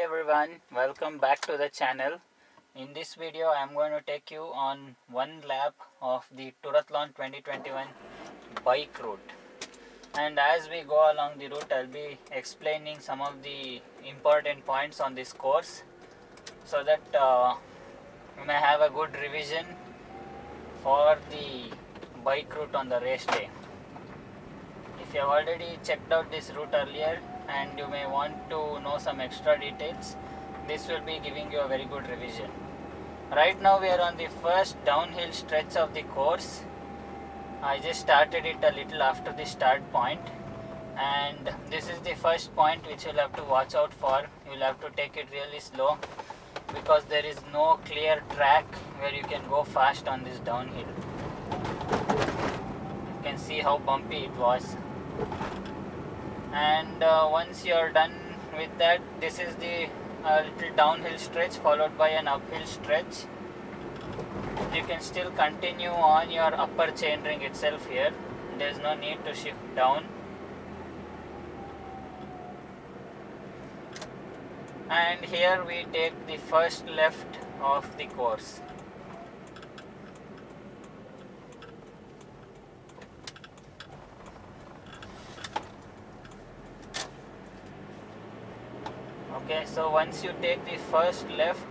everyone, welcome back to the channel. In this video I am going to take you on one lap of the Tourathlon 2021 bike route. And as we go along the route, I'll be explaining some of the important points on this course so that you may have a good revision for the bike route on the race day. If you have already checked out this route earlier and you may want to know some extra details, this will be giving you a very good revision. Right now we are on the first downhill stretch of the course. I just started it a little after the start point, and this is the first point which you'll have to watch out for. You'll have to take it really slow because there is no clear track where you can go fast on this downhill. You can see how bumpy it was. And once you are done with that, this is the little downhill stretch followed by an uphill stretch. You can still continue on your upper chain ring itself here. There is no need to shift down. And here we take the first left of the course. Okay, so once you take the first left,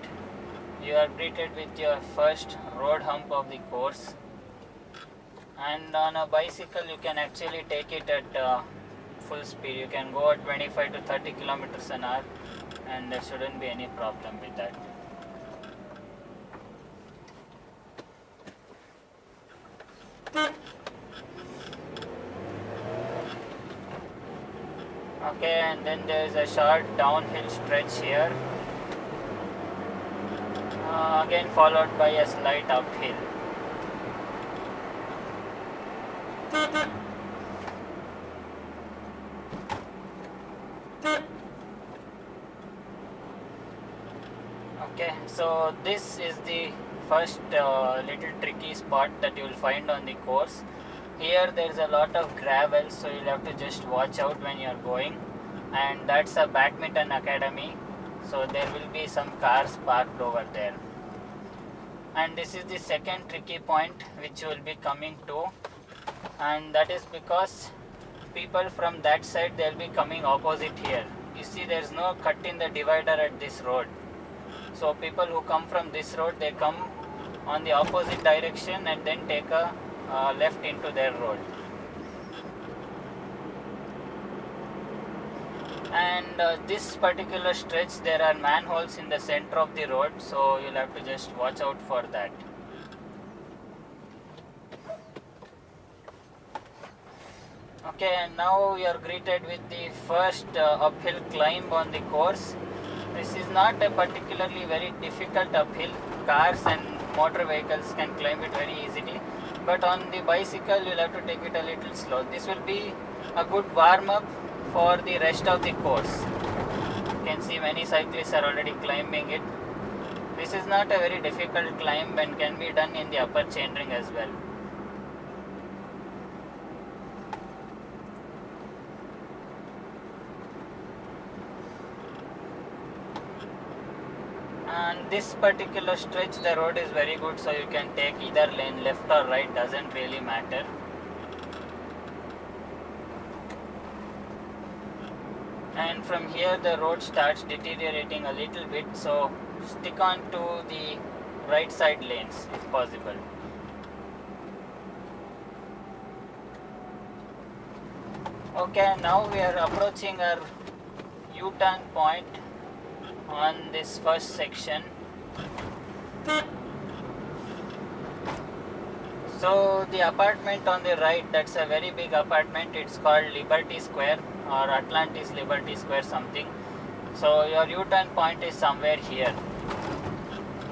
you are greeted with your first road hump of the course. And on a bicycle you can actually take it at full speed. You can go at 25 to 30 kilometers an hour and there shouldn't be any problem with that. Okay, and then there is a short downhill stretch here, again followed by a slight uphill. Okay, so this is the first little tricky spot that you will find on the course. Here there is a lot of gravel, so you'll have to just watch out when you are going. And that's a badminton academy, so there will be some cars parked over there. And this is the second tricky point which you will be coming to, and that is because people from that side, they'll be coming opposite here. You see there is no cut in the divider at this road, so people who come from this road, they come on the opposite direction and then take a left into their road. And this particular stretch, there are manholes in the center of the road, so you'll have to just watch out for that. Okay, and now we are greeted with the first uphill climb on the course. This is not a particularly very difficult uphill. Cars and motor vehicles can climb it very easily, but on the bicycle you'll have to take it a little slow. This will be a good warm-up for the rest of the course. You can see many cyclists are already climbing it. This is not a very difficult climb and can be done in the upper chain ring as well. And this particular stretch, the road is very good, so you can take either lane, left or right, doesn't really matter. And from here the road starts deteriorating a little bit, so stick on to the right side lanes if possible. Okay, now we are approaching our U-turn point on this first section. So the apartment on the right, that's a very big apartment. It's called Liberty Square or Atlantis Liberty Square something. So your U-turn point is somewhere here.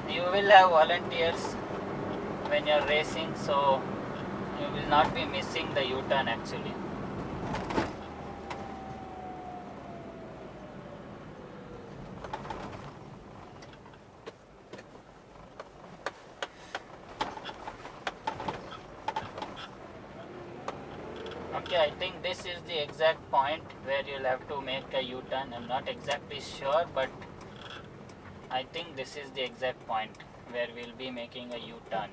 You will have volunteers when you are racing, so you will not be missing the U-turn actually. Okay, I think this is the exact point where you'll have to make a U-turn. I'm not exactly sure, but I think this is the exact point where we'll be making a U-turn.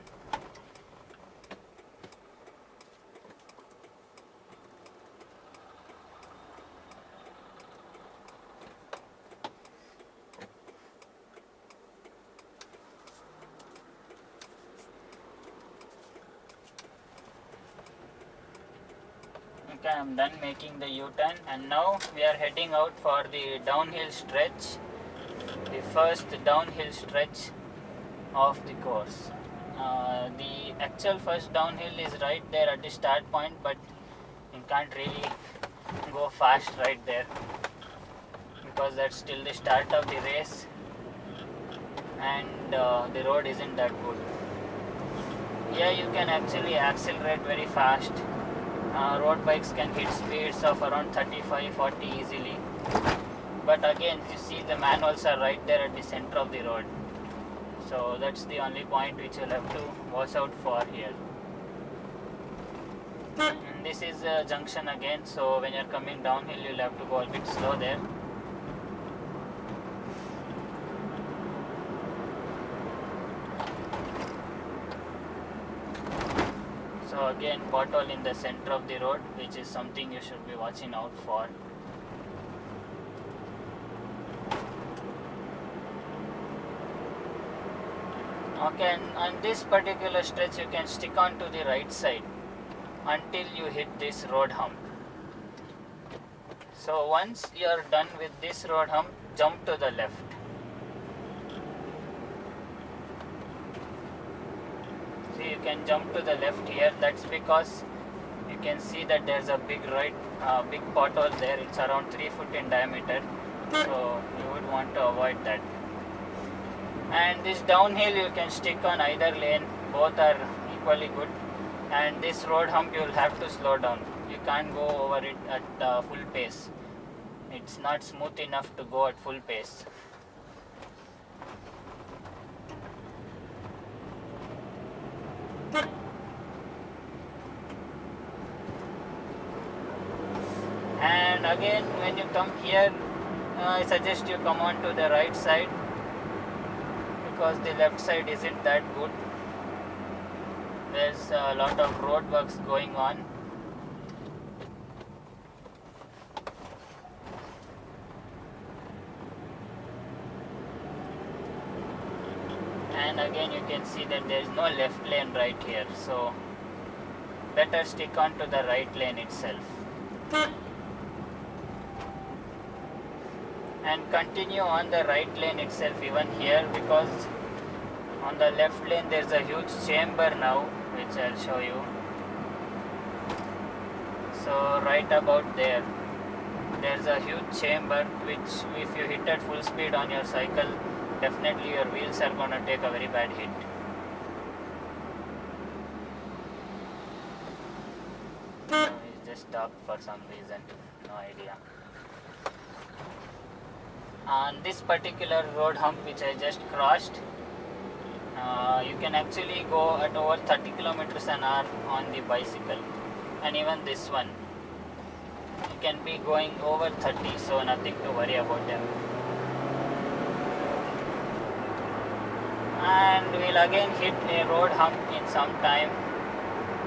Okay, I'm done making the U-turn, and now we are heading out for the downhill stretch, the first downhill stretch of the course. The actual first downhill is right there at the start point, but you can't really go fast right there because that's still the start of the race, and the road isn't that good. Here you can actually accelerate very fast. Road bikes can hit speeds of around 35-40 easily, but again you see the manuals are right there at the center of the road, so that's the only point which you'll have to watch out for here. And this is a junction again, so when you're coming downhill you'll have to go a bit slow there. So again, pothole in the center of the road, which is something you should be watching out for. Okay, and on this particular stretch you can stick on to the right side until you hit this road hump. So once you are done with this road hump, jump to the left. See, you can jump to the left here. That's because you can see that there's a big big pothole there. It's around 3 foot in diameter, so you would want to avoid that. And this downhill you can stick on either lane, both are equally good. And this road hump you will have to slow down. You can't go over it at full pace. It's not smooth enough to go at full pace. And again, when you come here, I suggest you come on to the right side because the left side isn't that good. There's a lot of road works going on. And again you can see that there is no left lane right here, so better stick on to the right lane itself. And continue on the right lane itself even here, because on the left lane there's a huge chamber now, which I'll show you. So right about there's a huge chamber which if you hit at full speed on your cycle, definitely your wheels are going to take a very bad hit. It just stopped for some reason, no idea. On this particular road hump which I just crossed, you can actually go at over 30 kilometers an hour on the bicycle, and even this one you can be going over 30, so nothing to worry about them. And we'll again hit a road hump in some time.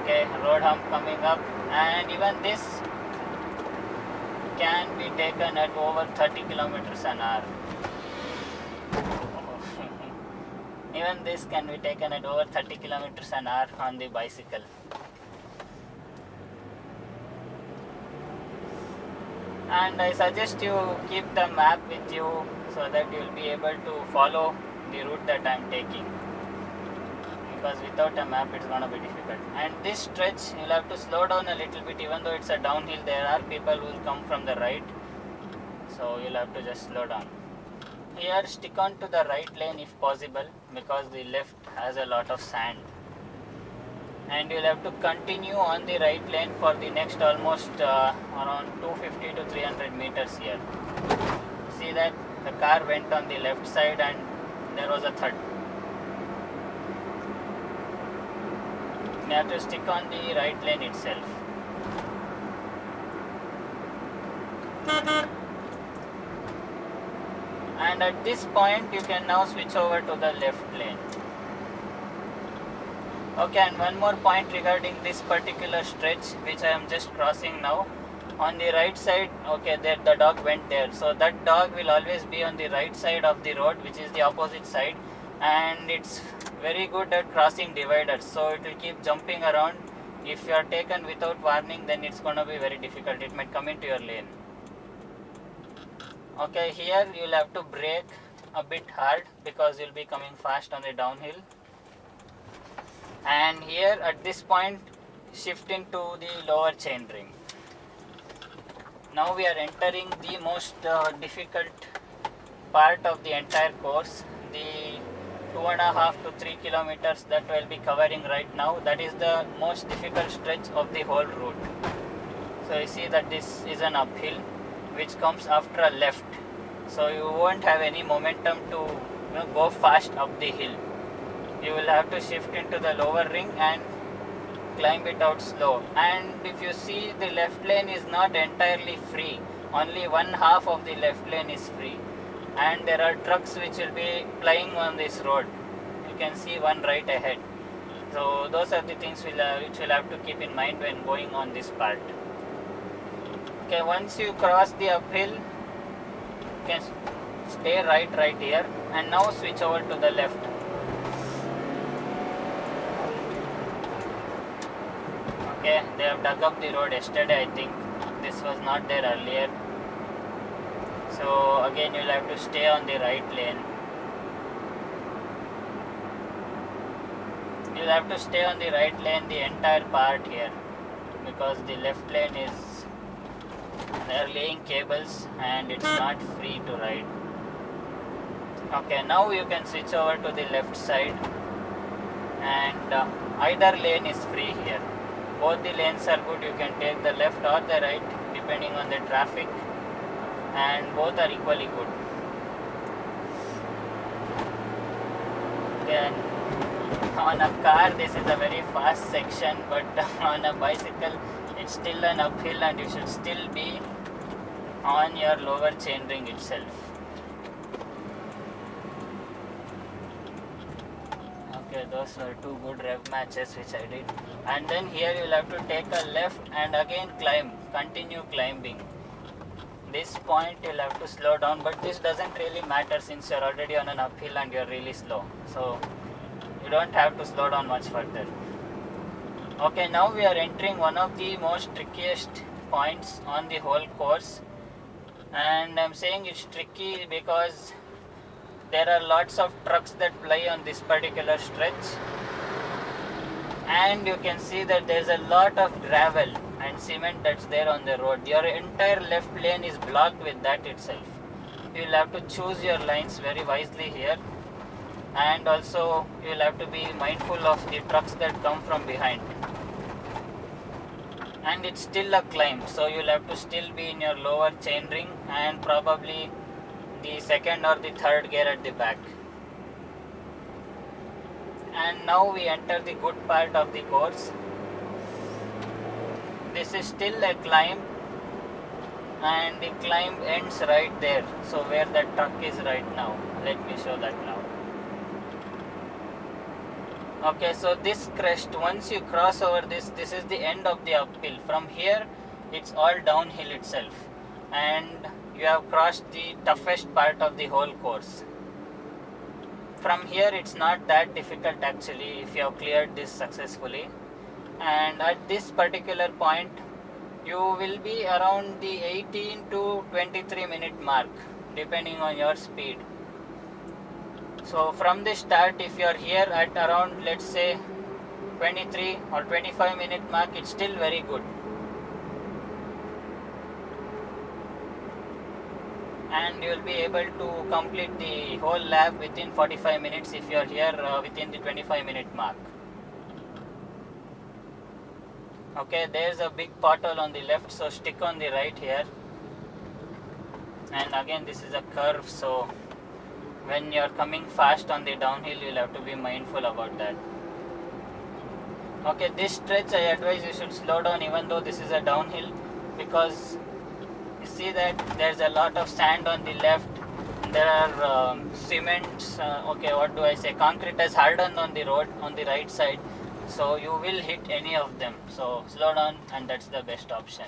Okay, road hump coming up, and even this can be taken at over 30 kilometers an hour. Even this can be taken at over 30 kilometers an hour on the bicycle. And I suggest you keep the map with you so that you will be able to follow the route that I am taking, because without a map it's going to be difficult. And this stretch you'll have to slow down a little bit. Even though it's a downhill, there are people who will come from the right, so you'll have to just slow down. Here stick on to the right lane if possible, because the left has a lot of sand. And you'll have to continue on the right lane for the next almost around 250 to 300 meters here. See that the car went on the left side and there was a third. You have to stick on the right lane itself. And and at this point you can now switch over to the left lane. Okay, and one more point regarding this particular stretch which I am just crossing now. On the right side, okay, there the dog went there, so that dog will always be on the right side of the road, which is the opposite side, and it's very good at crossing dividers, so it will keep jumping around. If you are taken without warning, then it's going to be very difficult. It might come into your lane. Okay, here you'll have to brake a bit hard because you'll be coming fast on the downhill. And here at this point, shift into the lower chain ring. Now we are entering the most difficult part of the entire course, the 2.5 to 3 kilometers that we'll be covering right now. That is the most difficult stretch of the whole route. So you see that this is an uphill which comes after a left, so you won't have any momentum to go fast up the hill. You will have to shift into the lower ring and climb it out slow. And if you see, the left lane is not entirely free, only one half of the left lane is free, and there are trucks which will be plying on this road. You can see one right ahead. So those are the things which you'll have to keep in mind when going on this part. Okay, once you cross the uphill, you can stay right here, and now switch over to the left. Okay, they have dug up the road yesterday, I think. This was not there earlier. So again you'll have to stay on the right lane. You'll have to stay on the right lane the entire part here, because the left lane is, they are laying cables and it's not free to ride. Okay, now you can switch over to the left side, and either lane is free here. Both the lanes are good. You can take the left or the right depending on the traffic, and both are equally good. Okay, on a car this is a very fast section, but on a bicycle it's still an uphill and you should still be on your lower chain ring itself. Okay, those were two good rev matches which I did. And then here you will have to take a left and again climb, continue climbing. This point you will have to slow down, but this doesn't really matter since you are already on an uphill and you are really slow, so you don't have to slow down much further. Okay, now we are entering one of the most trickiest points on the whole course, and I'm saying it's tricky because there are lots of trucks that ply on this particular stretch, and you can see that there's a lot of gravel and cement that's there on the road. Your entire left lane is blocked with that itself. You'll have to choose your lines very wisely here, and also you'll have to be mindful of the trucks that come from behind. And it's still a climb, so you'll have to still be in your lower chain ring and probably the second or the third gear at the back. And now we enter the good part of the course. This is still a climb, and the climb ends right there, so where the truck is right now. Let me show that now. Okay, so this crest, once you cross over this is the end of the uphill. From here it's all downhill itself, and you have crossed the toughest part of the whole course. From here it's not that difficult actually if you have cleared this successfully, and at this particular point you will be around the 18 to 23 minute mark depending on your speed. So from the start, if you are here at around, let's say 23 or 25 minute mark, it's still very good. And you will be able to complete the whole lap within 45 minutes if you are here within the 25 minute mark. Okay, there's a big pothole on the left, so stick on the right here. And again, this is a curve, so when you are coming fast on the downhill, you'll have to be mindful about that. Okay, this stretch I advise you should slow down even though this is a downhill, because you see that there's a lot of sand on the left, there are cements, okay, what do I say, concrete is hardened on the road on the right side, so you will hit any of them. So slow down, and that's the best option.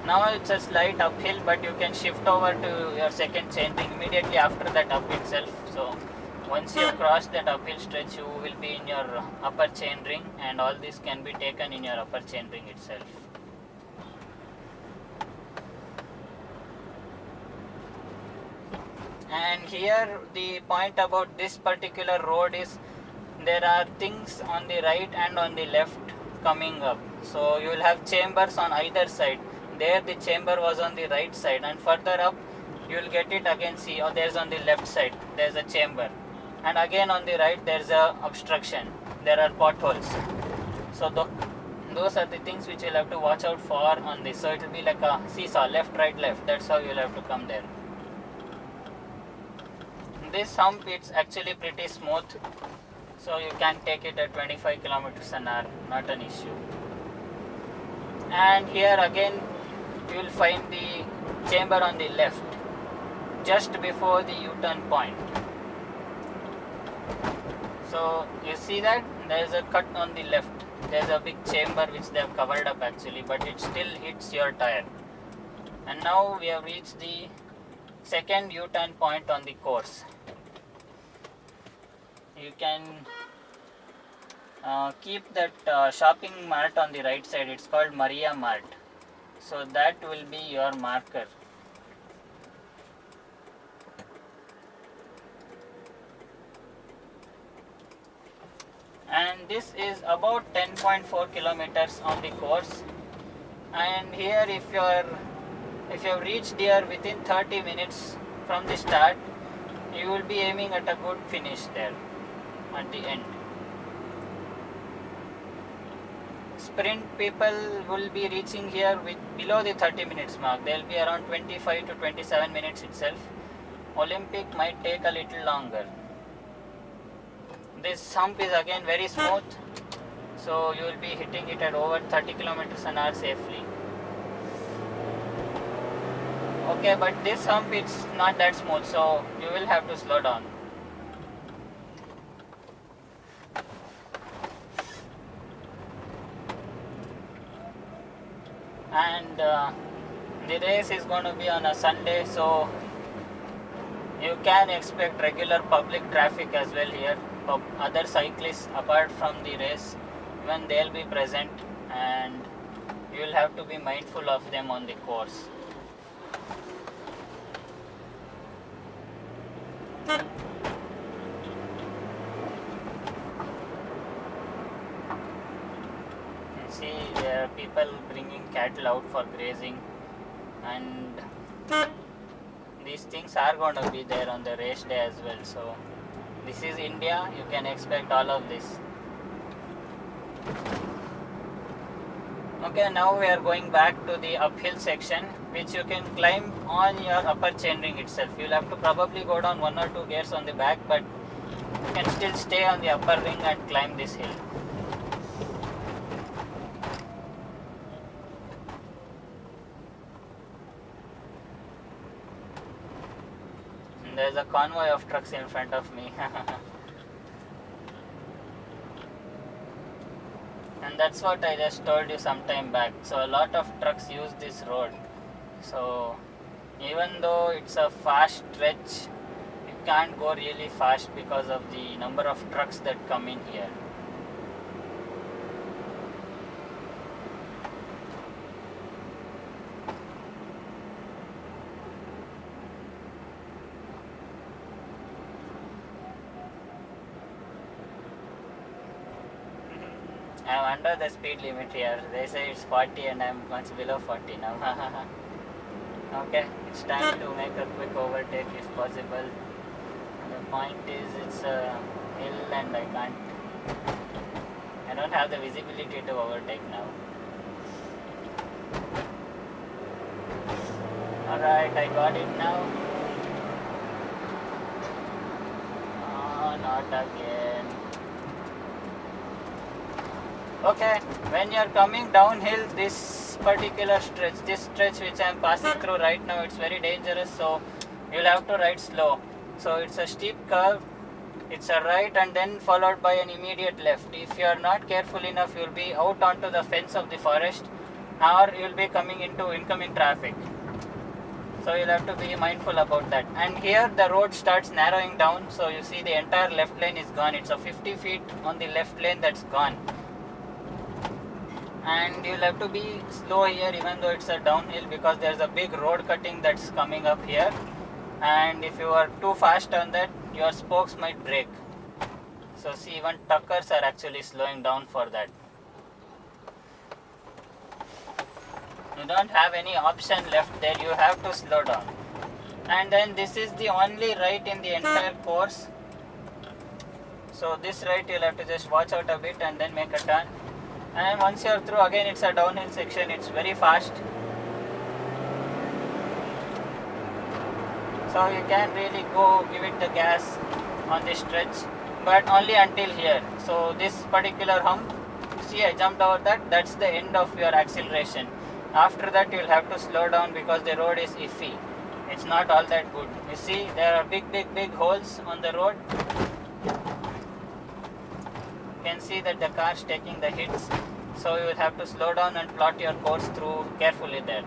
Now it's a slight uphill, but you can shift over to your second chain ring immediately after that up itself. So once you cross that uphill stretch, you will be in your upper chain ring, and all this can be taken in your upper chain ring itself. And here the point about this particular road is there are things on the right and on the left coming up. So you will have chambers on either side. There the chamber was on the right side, and further up you will get it again. See, oh, there's on the left side there's a chamber, and again on the right there's a obstruction, there are potholes. So those are the things which you'll have to watch out for on this. So it will be like a seesaw, left, right, left. That's how you'll have to come there. This hump, it's actually pretty smooth, so you can take it at 25 kilometers an hour, not an issue. And here again you will find the chamber on the left, just before the U-turn point. So you see that there is a cut on the left. There is a big chamber which they have covered up actually, but it still hits your tire. And now we have reached the second U-turn point on the course. You can keep that shopping mart on the right side. It's called Maria Mart. So that will be your marker. And this is about 10.4 kilometers on the course. And here if you have reached here within 30 minutes from the start, you will be aiming at a good finish there at the end. Sprint people will be reaching here with below the 30 minutes mark. They will be around 25 to 27 minutes itself. Olympic might take a little longer. This hump is again very smooth, so you will be hitting it at over 30 kilometers an hour safely. Okay, but this hump it's not that smooth, so you will have to slow down. And the race is going to be on a Sunday, so you can expect regular public traffic as well here. Other cyclists apart from the race, even they'll be present, and you will have to be mindful of them on the course. See, there are people bringing cattle out for grazing, and these things are going to be there on the race day as well. So this is India, you can expect all of this. Okay, now we are going back to the uphill section, which you can climb on your upper chainring itself. You'll have to probably go down 1 or 2 gears on the back, but you can still stay on the upper ring and climb this hill. There's a convoy of trucks in front of me. And that's what I just told you some time back. So a lot of trucks use this road. So even though it's a fast stretch, you can't go really fast because of the number of trucks that come in here. I'm under the speed limit here. They say it's 40 and I'm much below 40 now. Okay, it's time to make a quick overtake if possible. The point is it's a hill and I don't have the visibility to overtake now. Alright, I got it now. Oh, not again. Okay, when you are coming downhill, this this particular stretch, this stretch which I am passing through right now, it's very dangerous, so you'll have to ride slow. So it's a steep curve, it's a right and then followed by an immediate left. If you are not careful enough, you'll be out onto the fence of the forest, or you'll be coming into incoming traffic. So you'll have to be mindful about that. And here the road starts narrowing down, so you see the entire left lane is gone. It's a 50 feet on the left lane that's gone. And you'll have to be slow here even though it's a downhill, because there's a big road cutting that's coming up here, and if you are too fast on that, your spokes might break. So see, even tuckers are actually slowing down for that. You don't have any option left there, you have to slow down. And then this is the only right in the entire course, so this right you'll have to just watch out a bit and then make a turn. And once you're through, again it's a downhill section, it's very fast, so you can really go give it the gas on this stretch, but only until here. So this particular hump, see I jumped over that, that's the end of your acceleration. After that you'll have to slow down because the road is iffy, it's not all that good. You see there are big holes on the road. You can see that the car is taking the hits, so you will have to slow down and plot your course through carefully there.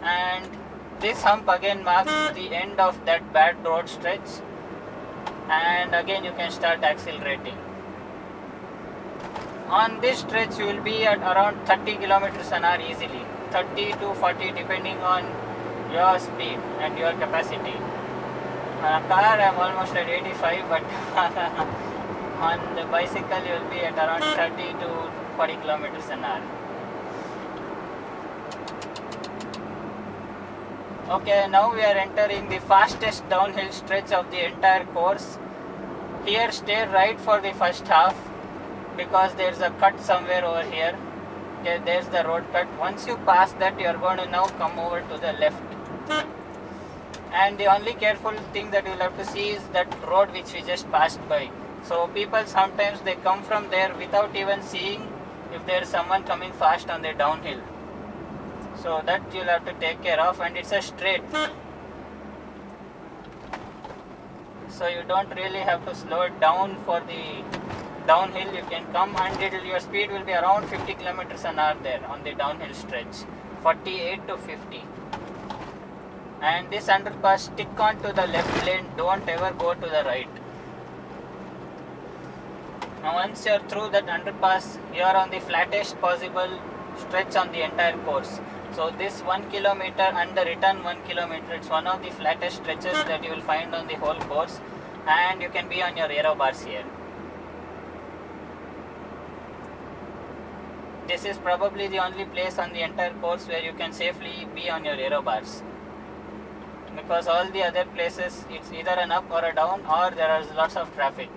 And this hump again marks the end of that bad road stretch, and again you can start accelerating. On this stretch you will be at around 30 kilometers an hour easily, 30 to 40 depending on your speed and your capacity. On a car I am almost at 85, but on the bicycle you will be at around 30 to 40 kilometers an hour. Okay, now we are entering the fastest downhill stretch of the entire course. Here stay right for the first half, because there's a cut somewhere over here. Okay, there's the road cut. Once you pass that, you are going to now come over to the left. And the only careful thing that you'll have to see is that road which we just passed by. So people sometimes they come from there without even seeing if there is someone coming fast on the downhill. So that you'll have to take care of, and it's a straight. So you don't really have to slow it down for the downhill. You can come and your speed will be around 50 kilometers an hour there on the downhill stretch, 48 to 50. And this underpass, stick on to the left lane, don't ever go to the right. Now once you are through that underpass, you are on the flattest possible stretch on the entire course. So this 1 kilometer and the return 1 kilometer, it's one of the flattest stretches that you will find on the whole course, and you can be on your aero bars here. This is probably the only place on the entire course where you can safely be on your aero bars, because all the other places it's either an up or a down, or there is lots of traffic.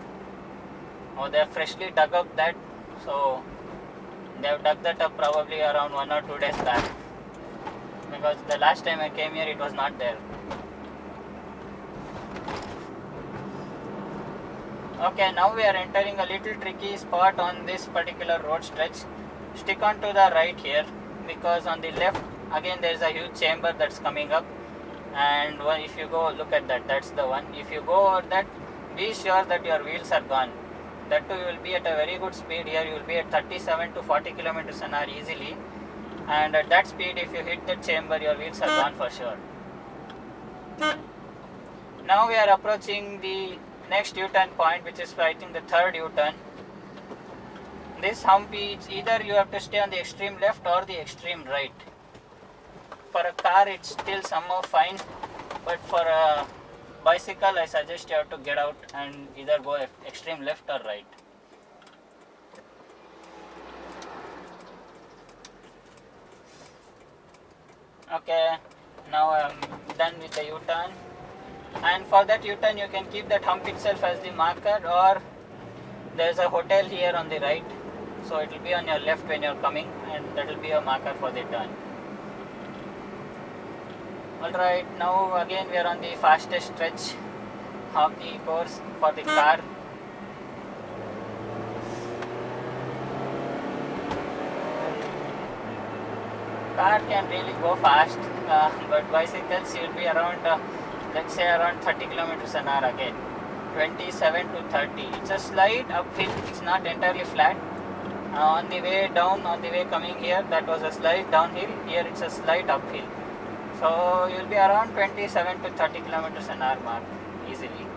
Or they have freshly dug up that, so they have dug that up probably around 1 or 2 days back, because the last time I came here it was not there. Okay, now we are entering a little tricky spot on this particular road stretch. Stick on to the right here, because on the left again there is a huge chamber that's coming up, and if you go look at that, that's the one. If you go over that, be sure that your wheels are gone. That too, you will be at a very good speed here. You will be at 37 to 40 kilometers an hour easily, and at that speed if you hit the chamber, your wheels are gone for sure. Now we are approaching the next U-turn point, which is I think the third U-turn. This hump is either you have to stay on the extreme left or the extreme right. For a car it's still somehow fine, but for a bicycle I suggest you have to get out and either go extreme left or right. Okay, now I am done with the U-turn, and for that U-turn you can keep that hump itself as the marker, or there is a hotel here on the right, so it will be on your left when you are coming, and that will be a marker for the turn. Alright, now again we are on the fastest stretch of the course for the car. car can really go fast, but bicycles you'll be around, let's say around 30 kilometers an hour again, 27 to 30. It's a slight uphill, it's not entirely flat. On the way down, on the way coming here, that was a slight downhill. Here it's a slight uphill. So you'll be around 27 to 30 kilometers an hour mark easily.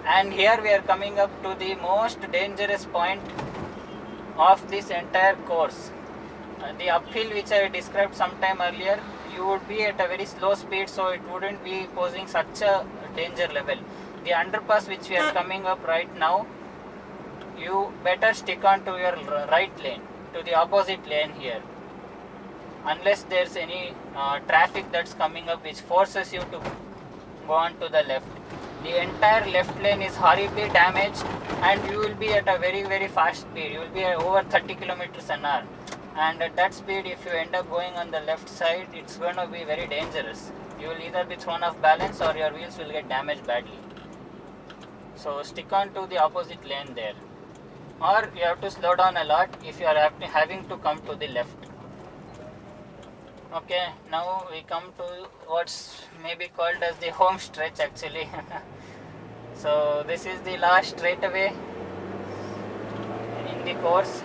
And here we are coming up to the most dangerous point of this entire course. The uphill which I described sometime earlier, you would be at a very slow speed, so it wouldn't be posing such a danger level. The underpass which we are coming up right now, you better stick on to your right lane, to the opposite lane here, unless there's any traffic that's coming up which forces you to go on to the left. The entire left lane is horribly damaged, and you will be at a very fast speed. You will be at over 30 kilometers an hour, and at that speed, if you end up going on the left side, it's going to be very dangerous. You will either be thrown off balance or your wheels will get damaged badly. So stick on to the opposite lane there, or you have to slow down a lot if you are having to come to the left. Okay, now we come to what's maybe called as the home stretch actually. So this is the last straightaway in the course.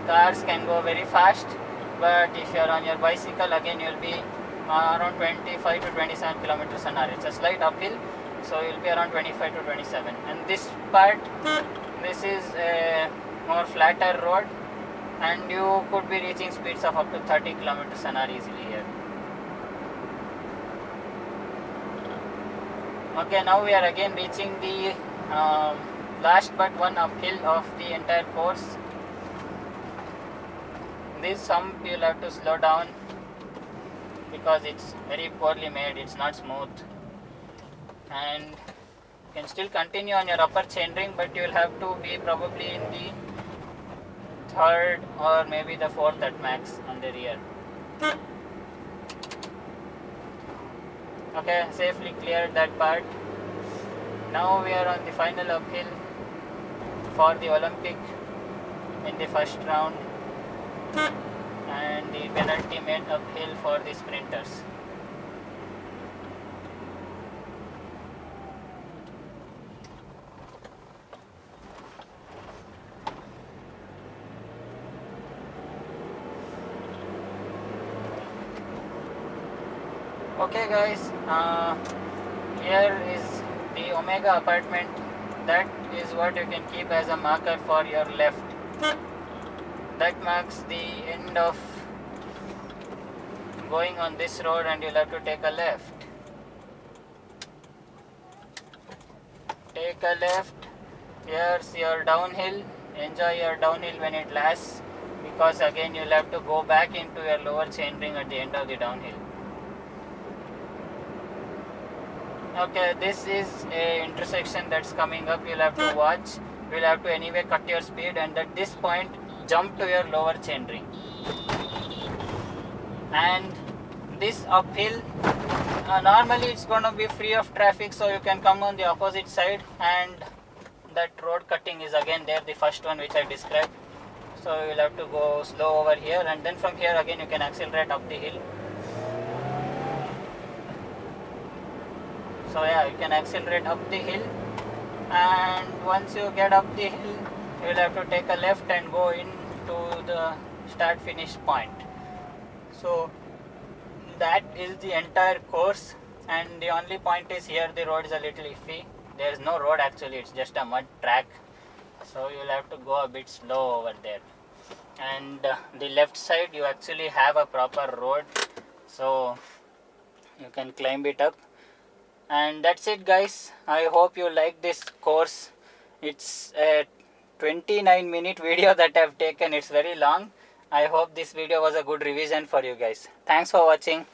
Cars can go very fast, but if you are on your bicycle, again you will be around 25 to 27 kilometers an hour. It's a slight uphill, so you will be around 25 to 27. And this part, this is a more flatter road, and you could be reaching speeds of up to 30 kilometers an hour easily here. Okay, now we are again reaching the last but one uphill of the entire course. This hump you'll have to slow down because it's very poorly made, it's not smooth, and you can still continue on your upper chainring, but you will have to be probably in the third or maybe the fourth at max on the rear. Okay, safely cleared that part. Now we are on the final uphill for the Olympic in the first round, and the penultimate uphill for the sprinters. Okay guys, here is the Omega apartment. That is what you can keep as a marker for your left. That marks the end of going on this road, and you'll have to take a left. Take a left. Here's your downhill. Enjoy your downhill when it lasts, because again you'll have to go back into your lower chainring at the end of the downhill. Okay, this is a intersection that's coming up. You'll have to watch. You'll have to anyway cut your speed, and at this point jump to your lower chainring. And this uphill, normally it's going to be free of traffic, so you can come on the opposite side, and that road cutting is again there, the first one which I described. So you'll have to go slow over here, and then from here again you can accelerate up the hill. So yeah, you can accelerate up the hill, and once you get up the hill, you will have to take a left and go into the start finish point. So that is the entire course, and the only point is here the road is a little iffy. There is no road actually, it's just a mud track, so you will have to go a bit slow over there. And the left side you actually have a proper road, so you can climb it up. And that's it guys, I hope you like this course. It's a 29-minute video that I've taken. It's very long. I hope this video was a good revision for you guys. Thanks for watching.